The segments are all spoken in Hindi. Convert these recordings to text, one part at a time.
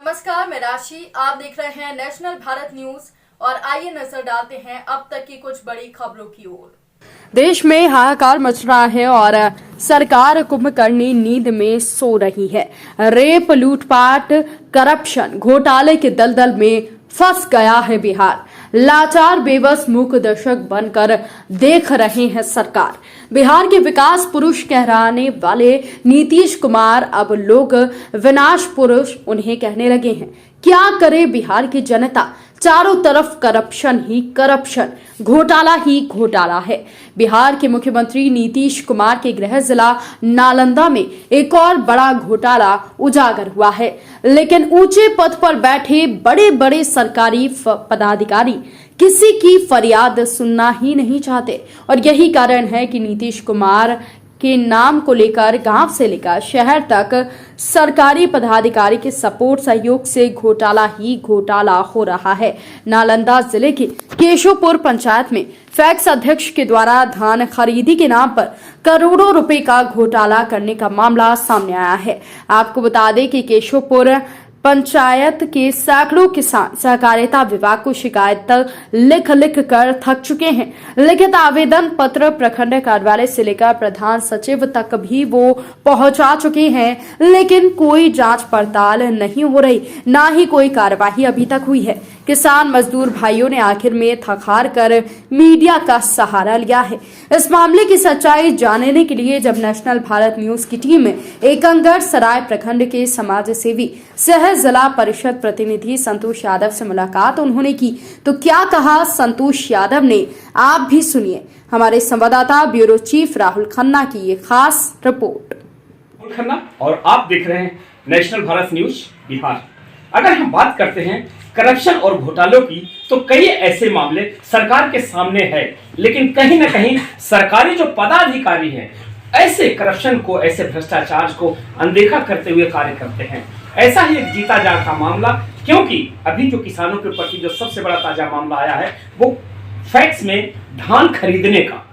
नमस्कार, मैं राशि। आप देख रहे हैं नेशनल भारत न्यूज और आइए नजर डालते हैं अब तक की कुछ बड़ी खबरों की ओर। देश में हाहाकार मच रहा है और सरकार कुंभकर्णी नींद में सो रही है। रेप, लूटपाट, करप्शन, घोटाले के दलदल में फंस गया है बिहार। लाचार, बेबस, मूक दर्शक बनकर देख रहे हैं सरकार। बिहार के विकास पुरुष कहलाने वाले नीतीश कुमार अब लोग विनाश पुरुष उन्हें कहने लगे हैं। क्या करे बिहार की जनता? चारों तरफ करप्शन ही करप्शन, घोटाला ही घोटाला है। बिहार के मुख्यमंत्री नीतीश कुमार के गृह जिला नालंदा में एक और बड़ा घोटाला उजागर हुआ है, लेकिन ऊंचे पद पर बैठे बड़े बड़े सरकारी पदाधिकारी किसी की फरियाद सुनना ही नहीं चाहते। और यही कारण है कि नीतीश कुमार के नाम को लेकर गांव से लेकर शहर तक सरकारी पदाधिकारी के सपोर्ट सहयोग से घोटाला ही घोटाला हो रहा है। नालंदा जिले के केशवपुर पंचायत में फैक्स अध्यक्ष के द्वारा धान खरीदी के नाम पर करोड़ों रुपए का घोटाला करने का मामला सामने आया है। आपको बता दें कि केशवपुर पंचायत के सैकड़ों किसान सहकारिता विभाग को शिकायत लिख कर थक चुके हैं। लिखित आवेदन पत्र प्रखंड कार्यालय से लेकर प्रधान सचिव तक भी वो पहुंचा चुके हैं, लेकिन कोई जांच पड़ताल नहीं हो रही, ना ही कोई कार्यवाही अभी तक हुई है। किसान मजदूर भाइयों ने आखिर में थक हार कर मीडिया का सहारा लिया है। इस मामले की सच्चाई जानने के लिए जब नेशनल भारत न्यूज की टीम एकंगढ़ सराय प्रखंड के समाज सेवी सह जिला परिषद प्रतिनिधि संतोष यादव से मुलाकात उन्होंने की, तो क्या कहा संतोष यादव ने, आप भी सुनिए। हमारे संवाददाता ब्यूरो चीफ राहुल खन्ना की ये खास रिपोर्ट। खन्ना और आप देख रहे हैं नेशनल भारत न्यूज बिहार। अगर हम बात करते हैं करप्शन और घोटालों की, तो कई ऐसे मामले सरकार के सामने है, लेकिन कहीं ना कहीं सरकारी जो पदाधिकारी हैं ऐसे करप्शन को, ऐसे भ्रष्टाचार को अनदेखा करते हुए कार्य करते हैं। ऐसा ही एक जीता जागता मामला, क्योंकि अभी जो किसानों के प्रति जो सबसे बड़ा ताजा मामला आया है वो फैक्स में धान खरीदने का।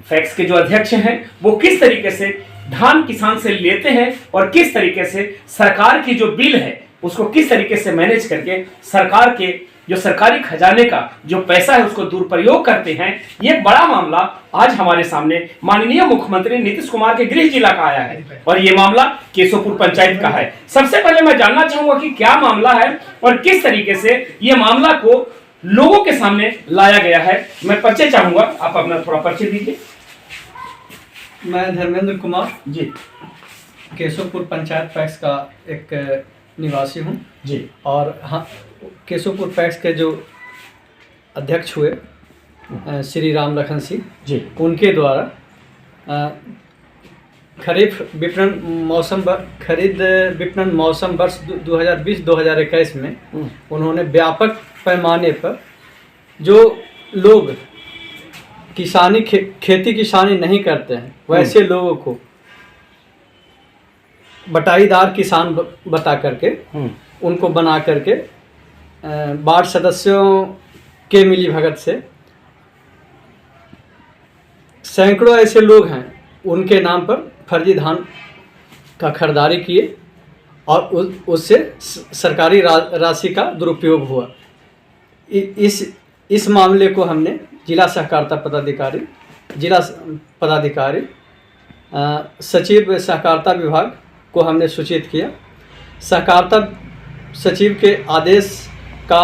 फैक्स के जो अध्यक्ष हैं वो किस तरीके से धान किसान से लेते हैं और किस तरीके से सरकार की जो बिल है उसको किस तरीके से मैनेज करके सरकार के जो सरकारी खजाने का जो पैसा है उसको दुरुपयोग करते हैं। ये बड़ा मामला आज हमारे सामने माननीय मुख्यमंत्री नीतीश कुमार के गृह जिला का आया है और ये मामला केशवपुर पंचायत का है। सबसे पहले मैं जानना चाहूंगा कि क्या मामला है और किस तरीके से ये मामला को लोगों के सामने लाया गया है। मैं परिचय चाहूंगा, आप अपना थोड़ा परिचय दीजिए। मैं धर्मेंद्र कुमार जी, केशवपुर पंचायत पैक्स का एक निवासी हूँ जी। और हाँ, केशवपुर पैक्स के जो अध्यक्ष हुए श्री राम लखन सिंह जी, उनके द्वारा खरीफ विपणन मौसम वर्ष 2020-2021 में उन्होंने व्यापक पैमाने पर जो लोग खेती किसानी नहीं करते हैं वैसे लोगों को बटाईदार किसान बता करके उनको बना करके वार्ड सदस्यों के मिली भगत से सैकड़ों ऐसे लोग हैं उनके नाम पर फर्जी धान का खरीदारी किए और उससे सरकारी राशि का दुरुपयोग हुआ। इस मामले को हमने जिला सहकारिता पदाधिकारी सचिव सहकारिता विभाग को हमने सूचित किया। सहकारिता सचिव के आदेश का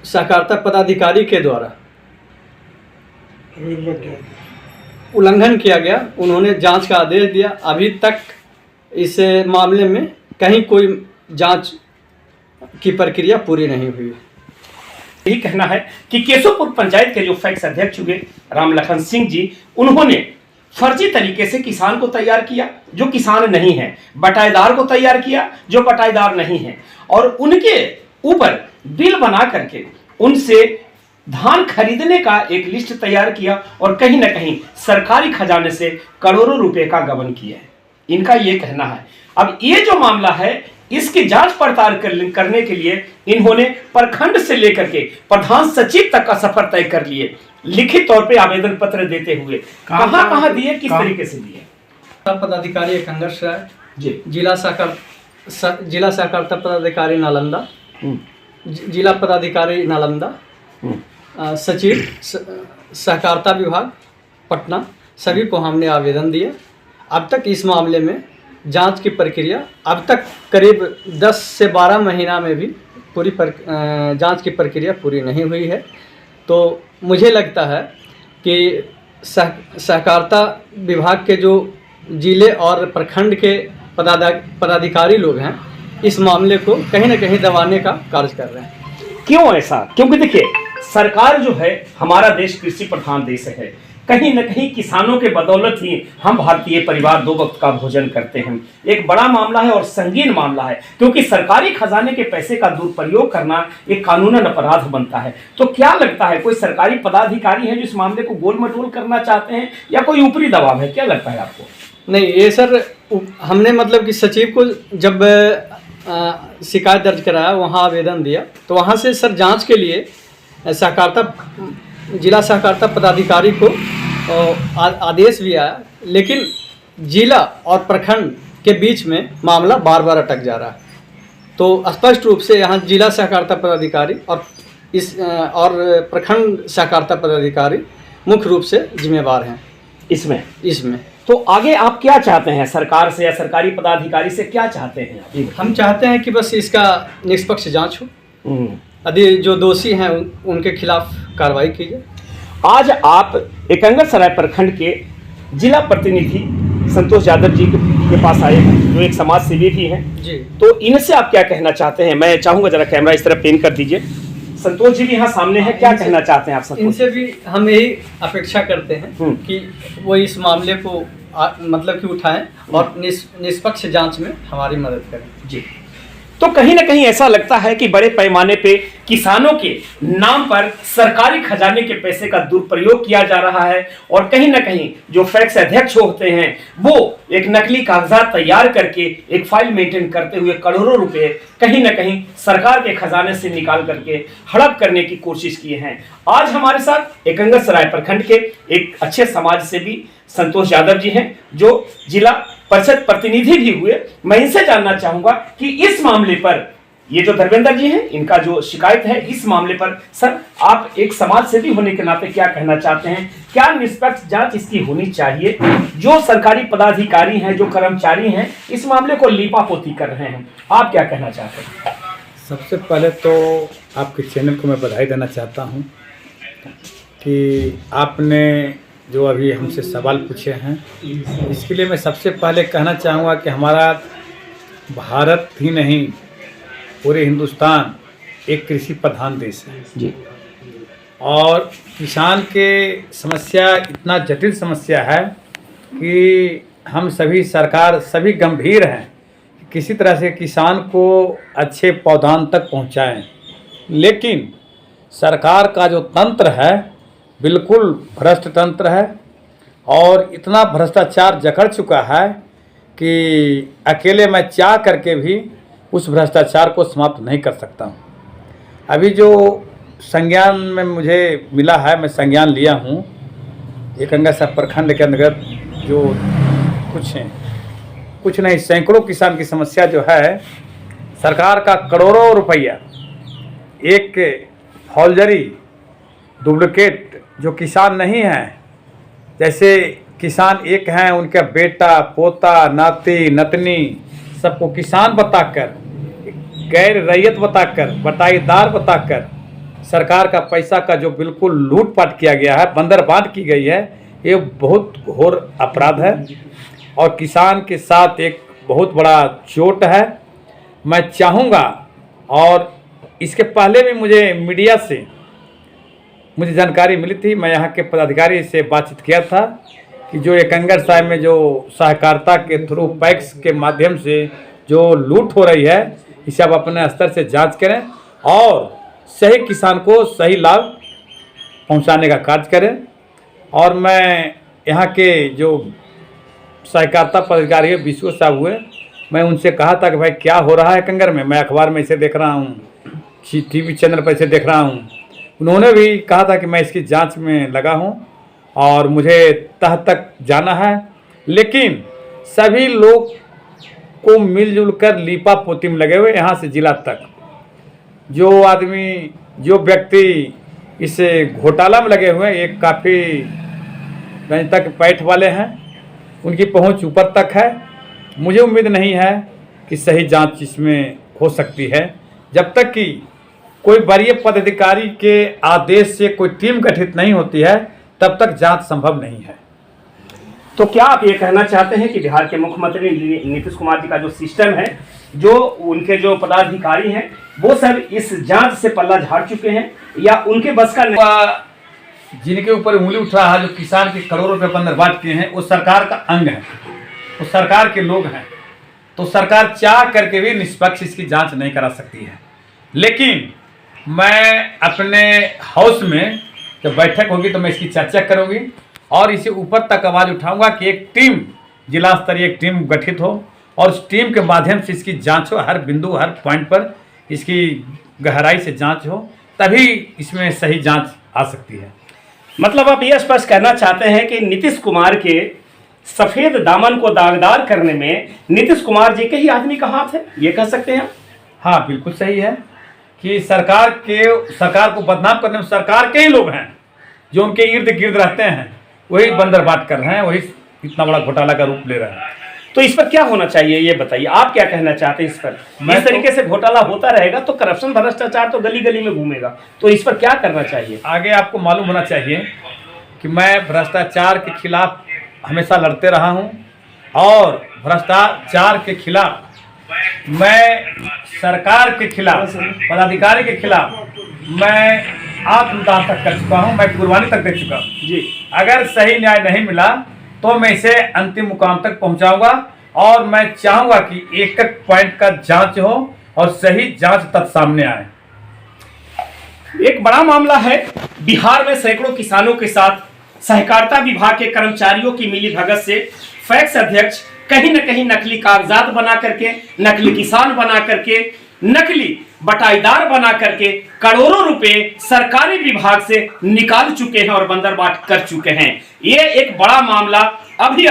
सहकारिता पदाधिकारी के द्वारा उल्लंघन किया गया। उन्होंने जांच का आदेश दिया। अभी तक इस मामले में कहीं कोई जांच की प्रक्रिया पूरी नहीं हुई। यही कहना है कि केशवपुर पंचायत के जो फैक्स अध्यक्ष हुए राम लखन सिंह जी, उन्होंने फर्जी तरीके से किसान को तैयार किया जो किसान नहीं है, बटाईदार को तैयार किया जो बटाईदार नहीं है, और उनके ऊपर बिल बना करके उनसे धान खरीदने का एक लिस्ट तैयार किया और कहीं ना कहीं सरकारी खजाने से करोड़ों रुपए का गबन किया है। इनका ये कहना है। अब ये जो मामला है इसकी जांच पड़ताल करने के लिए इन्होंने प्रखंड से लेकर के प्रधान सचिव तक का सफर तय कर लिए, लिखित तौर पे आवेदन पत्र देते हुए। कहां दिए, किस तरीके से दिए? पदाधिकारी एकंगढ़ सराय जी, जिला शाखा जिला सहकारिता पदाधिकारी नालंदा, जिला पदाधिकारी नालंदा, सचिव सहकारिता विभाग पटना, सभी को हमने आवेदन दिया। अब तक इस मामले में जांच की प्रक्रिया अब तक करीब 10 से 12 महीना में भी जांच की प्रक्रिया पूरी नहीं हुई है। तो मुझे लगता है कि सहकारिता विभाग के जो जिले और प्रखंड के पदाधिकारी लोग हैं, इस मामले को कहीं ना कहीं दबाने का कार्य कर रहे हैं। क्यों ऐसा? क्योंकि देखिए, सरकार जो है, हमारा देश कृषि प्रधान देश है। कहीं न कहीं किसानों के बदौलत ही हम भारतीय परिवार 2 वक्त का भोजन करते हैं। एक बड़ा मामला है और संगीन मामला है, क्योंकि सरकारी खजाने के पैसे का दुरुपयोग करना एक कानूनन अपराध बनता है। तो क्या लगता है, कोई सरकारी पदाधिकारी है जो इस मामले को गोल मटोल करना चाहते हैं, या कोई ऊपरी दबाव है? क्या लगता है आपको? नहीं, ये सर हमने मतलब कि सचिव को जब शिकायत दर्ज कराया, वहाँ आवेदन दिया, तो वहाँ से सर जांच के लिए जिला सहकारिता पदाधिकारी को आदेश भी आया, लेकिन जिला और प्रखंड के बीच में मामला बार बार अटक जा रहा है। तो स्पष्ट रूप से यहाँ जिला सहकारिता पदाधिकारी और प्रखंड सहकारिता पदाधिकारी मुख्य रूप से जिम्मेवार हैं इसमें। तो आगे आप क्या चाहते हैं सरकार से, या सरकारी पदाधिकारी से क्या चाहते हैं? हम चाहते हैं कि बस इसका निष्पक्ष जांच हो, यदि जो दोषी हैं उनके खिलाफ कार्रवाई की जाए। आज आप एकंगरसराय प्रखंड के जिला प्रतिनिधि संतोष यादव जी के पास आए हैं, जो एक समाज सेवी भी हैं जी। तो इनसे आप क्या कहना चाहते हैं? मैं चाहूंगा जरा कैमरा इस तरफ पेन कर दीजिए। संतोष जी भी यहाँ सामने हैं, क्या कहना चाहते हैं आप? संतोष, इनसे भी हम यही अपेक्षा करते हैं कि वो इस मामले को मतलब कि उठाएं और निष्पक्ष जांच में हमारी मदद करें जी। तो कहीं ना कहीं ऐसा लगता है कि बड़े पैमाने पे किसानों के नाम पर सरकारी खजाने के पैसे का दुरुपयोग किया जा रहा है, और कहीं ना कहीं जो फैक्स अध्यक्ष होते हैं वो एक नकली कागजात तैयार करके एक फाइल मेंटेन करते हुए करोड़ों रुपए कहीं ना कहीं सरकार के खजाने से निकाल करके हड़प करने की कोशिश किए हैं। आज हमारे साथ एकंगरसराय प्रखंड के एक अच्छे समाज सेवी संतोष यादव जी हैं, जो जिला परिषद प्रतिनिधि भी हुए। मैं इनसे जानना चाहूंगा कि इस मामले पर, ये जो धर्मेंद्र जी हैं, इनका जो शिकायत है, इस मामले पर सर आप एक समाज सेवी होने के नाते क्या कहना चाहते हैं? क्या निष्पक्ष जांच इसकी होनी चाहिए? जो सरकारी पदाधिकारी हैं, जो कर्मचारी हैं, इस मामले को लीपापोती कर रहे हैं, आप क्या कहना चाहते हैं? सबसे पहले तो आपके चैनल को मैं बधाई देना चाहता हूं कि आपने जो अभी हमसे सवाल पूछे हैं, इसके लिए मैं सबसे पहले कहना चाहूँगा कि हमारा भारत ही नहीं, पूरे हिंदुस्तान एक कृषि प्रधान देश है जी। और किसान के समस्या इतना जटिल समस्या है कि हम सभी सरकार सभी गंभीर हैं कि किसी तरह से किसान को अच्छे पौधान तक पहुंचाएं, लेकिन सरकार का जो तंत्र है बिल्कुल भ्रष्ट तंत्र है, और इतना भ्रष्टाचार जकड़ चुका है कि अकेले मैं चाह करके भी उस भ्रष्टाचार को समाप्त नहीं कर सकता हूँ। अभी जो संज्ञान में मुझे मिला है, मैं संज्ञान लिया हूँ एकंगरसराय प्रखंड के अंतर्गत, जो कुछ नहीं सैकड़ों किसान की समस्या जो है, सरकार का करोड़ों रुपया एक फौजरी डुप्लिकेट जो किसान नहीं हैं, जैसे किसान एक हैं, उनका बेटा पोता नाती नतनी सबको किसान बताकर, गैर रैयत बताकर, बटाईदार बताकर सरकार का पैसा का जो बिल्कुल लूटपाट किया गया है, बंदरबांट की गई है, ये बहुत घोर अपराध है और किसान के साथ एक बहुत बड़ा चोट है। मैं चाहूँगा, और इसके पहले भी मीडिया से मुझे जानकारी मिली थी, मैं यहाँ के पदाधिकारी से बातचीत किया था कि जो एकंगरसराय में जो सहकारिता के थ्रू पैक्स के माध्यम से जो लूट हो रही है, इसे आप अपने स्तर से जांच करें और सही किसान को सही लाभ पहुंचाने का कार्य करें। और मैं यहाँ के जो सहकारिता पदाधिकारी है विश्व साहब हुए, मैं उनसे कहा था कि भाई क्या हो रहा है कंगर में, मैं अखबार में इसे देख रहा हूँ, टीवी चैनल पर इसे देख रहा हूँ। उन्होंने भी कहा था कि मैं इसकी जांच में लगा हूँ और मुझे तह तक जाना है, लेकिन सभी लोग सबको मिलजुल कर लीपा पोती में लगे हुए, यहाँ से जिला तक। जो आदमी, जो व्यक्ति इस घोटाला में लगे हुए हैं, एक काफ़ी गंज तक पैठ वाले हैं, उनकी पहुंच ऊपर तक है। मुझे उम्मीद नहीं है कि सही जांच इसमें हो सकती है। जब तक कि कोई वरीय पदाधिकारी के आदेश से कोई टीम गठित नहीं होती है, तब तक जांच संभव नहीं है। तो क्या आप ये कहना चाहते हैं कि बिहार के मुख्यमंत्री नीतीश कुमार जी का जो सिस्टम है, जो उनके जो पदाधिकारी हैं, वो सब इस जांच से पल्ला झाड़ चुके हैं, या उनके बस का नहीं? जिनके ऊपर उंगली उठ रहा है, जो किसान के करोड़ों रुपये बंदर बांट किए हैं, वो सरकार का अंग है, वो सरकार के लोग हैं। तो सरकार चाह करके भी निष्पक्ष इसकी जांच नहीं करा सकती है। लेकिन मैं अपने हाउस में जब बैठक होगी तो मैं इसकी चर्चा करूंगी और इसे ऊपर तक आवाज़ उठाऊंगा कि एक टीम, जिला स्तरीय एक टीम गठित हो और उस टीम के माध्यम से इसकी जांच हो, हर बिंदु, हर पॉइंट पर इसकी गहराई से जांच हो, तभी इसमें सही जांच आ सकती है। मतलब आप ये स्पष्ट कहना चाहते हैं कि नीतीश कुमार के सफेद दामन को दागदार करने में नीतीश कुमार जी के ही आदमी का हाथ है, ये कह सकते हैं? हाँ, बिल्कुल सही है कि सरकार को बदनाम करने में सरकार के ही लोग हैं, जो उनके इर्द गिर्द रहते हैं, वही बंदरबाट कर रहे हैं, वही इतना बड़ा घोटाला का रूप ले रहे हैं। तो इस पर क्या होना चाहिए, ये बताइए, आप क्या कहना चाहते हैं इस पर? इस तरीके से घोटाला होता रहेगा तो करप्शन, भ्रष्टाचार तो गली गली में घूमेगा, तो इस पर क्या करना चाहिए? आगे आपको मालूम होना चाहिए कि मैं भ्रष्टाचार के खिलाफ हमेशा लड़ते रहा हूं और भ्रष्टाचार के खिलाफ, मैं सरकार के खिलाफ, पदाधिकारी के खिलाफ मैं आत्मदान तक कर चुका हूं, मैं कुर्बानी तक दे चुका हूं जी। अगर सही न्याय नहीं मिला तो मैं इसे अंतिम मुकाम तक पहुंचाऊंगा और मैं चाहूंगा कि एक एक पॉइंट का जांच हो और सही जांच तक सामने आए। एक बड़ा मामला है, बिहार में सैकड़ों किसानों के साथ सहकारिता विभाग के कर्मचारियों की मिलीभगत से फैक्स अध्यक्ष कहीं न कहीं नकली कागजात बना करके, नकली किसान बना करके, नकली बटाईदार बना करके करोड़ों रुपए सरकारी विभाग से निकाल चुके हैं और बंदरबाट कर चुके हैं। ये एक बड़ा मामला अभी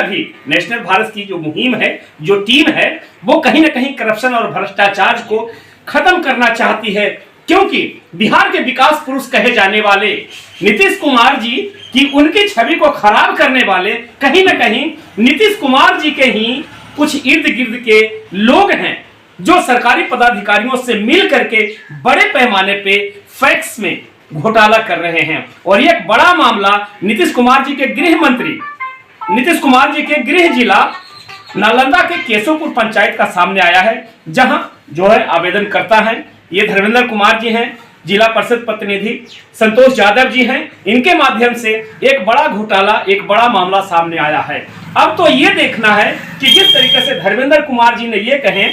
नेशनल भारत की जो मुहिम है, जो टीम है, वो कहीं न कहीं करप्शन और भ्रष्टाचार को खत्म करना चाहती है, क्योंकि बिहार के विकास पुरुष कहे जाने वाले नीतीश कुमार जी की उनकी छवि को खराब करने वाले कहीं न कहीं नीतीश कुमार जी के ही कुछ इर्द गिर्द के लोग हैं, जो सरकारी पदाधिकारियों से मिल करके बड़े पैमाने पे फैक्स में घोटाला कर रहे हैं। और यह एक बड़ा मामला नीतीश कुमार जी के गृह मंत्री, नीतीश कुमार जी के गृह जिला नालंदा के केशवपुर पंचायत का सामने आया है, जहां जो है आवेदन करता है, ये धर्मेंद्र कुमार जी हैं, जिला परिषद प्रतिनिधि संतोष यादव जी हैं। इनके माध्यम से एक बड़ा घोटाला, एक बड़ा मामला सामने आया है। अब तो ये देखना है कि जिस तरीके से धर्मेंद्र कुमार जी ने ये कहे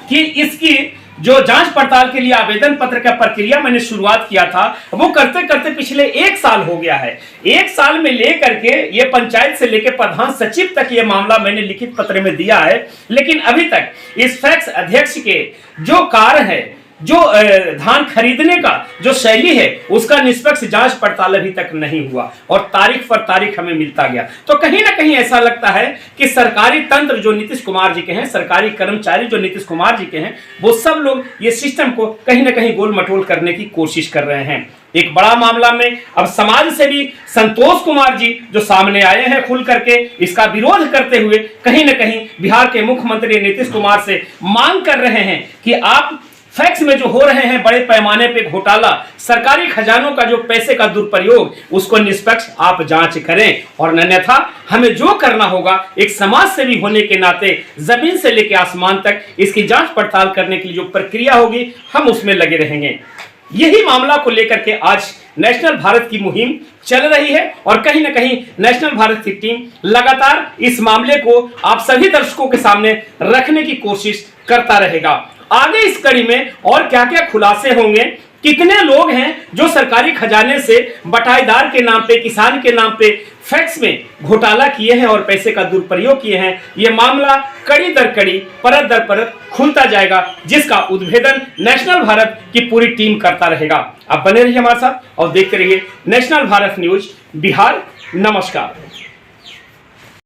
कि इसकी जो जांच पड़ताल के लिए आवेदन पत्र का प्रक्रिया मैंने शुरुआत किया था, वो करते करते पिछले 1 साल हो गया है। 1 साल में लेकर के ये पंचायत से लेकर प्रधान सचिव तक ये मामला मैंने लिखित पत्र में दिया है, लेकिन अभी तक इस फैक्स अध्यक्ष के जो कार्य है, जो धान खरीदने का जो शैली है, उसका निष्पक्ष जांच पड़ताल अभी तक नहीं हुआ और तारीख पर तारीख हमें मिलता गया। तो कहीं ना कहीं ऐसा लगता है कि सरकारी तंत्र जो नीतीश कुमार जी के हैं, सरकारी कर्मचारी जो नीतीश कुमार जी के हैं, वो सब लोग ये सिस्टम को कहीं ना कहीं गोल मटोल करने की कोशिश कर रहे हैं। एक बड़ा मामला में अब समाज से भी संतोष कुमार जी जो सामने आए हैं खुल करके इसका विरोध करते हुए कहीं ना कहीं बिहार के मुख्यमंत्री नीतीश कुमार से मांग कर रहे हैं कि आप फैक्स में जो हो रहे हैं बड़े पैमाने पे घोटाला, सरकारी खजानों का जो पैसे का दुरुपयोग, उसको निष्पक्ष आप जांच करें, और अन्यथा हमें जो करना होगा एक समाज सेवी होने के नाते जमीन से लेकर आसमान तक इसकी जांच पड़ताल करने की जो प्रक्रिया होगी, हम उसमें लगे रहेंगे। यही मामला को लेकर के आज नेशनल भारत की मुहिम चल रही है और कहीं ना कहीं नेशनल भारत की टीम लगातार इस मामले को आप सभी दर्शकों के सामने रखने की कोशिश करता रहेगा। आगे इस कड़ी में और क्या क्या खुलासे होंगे, कितने लोग हैं जो सरकारी खजाने से बटाईदार के नाम पे, किसान के नाम पे फैक्स में घोटाला किए हैं और पैसे का दुरुपयोग किए हैं, ये मामला कड़ी दर कड़ी, परत दर परत खुलता जाएगा, जिसका उद्भेदन नेशनल भारत की पूरी टीम करता रहेगा। आप बने रहिए हमारे साथ और देखते रहिए नेशनल भारत न्यूज बिहार। नमस्कार।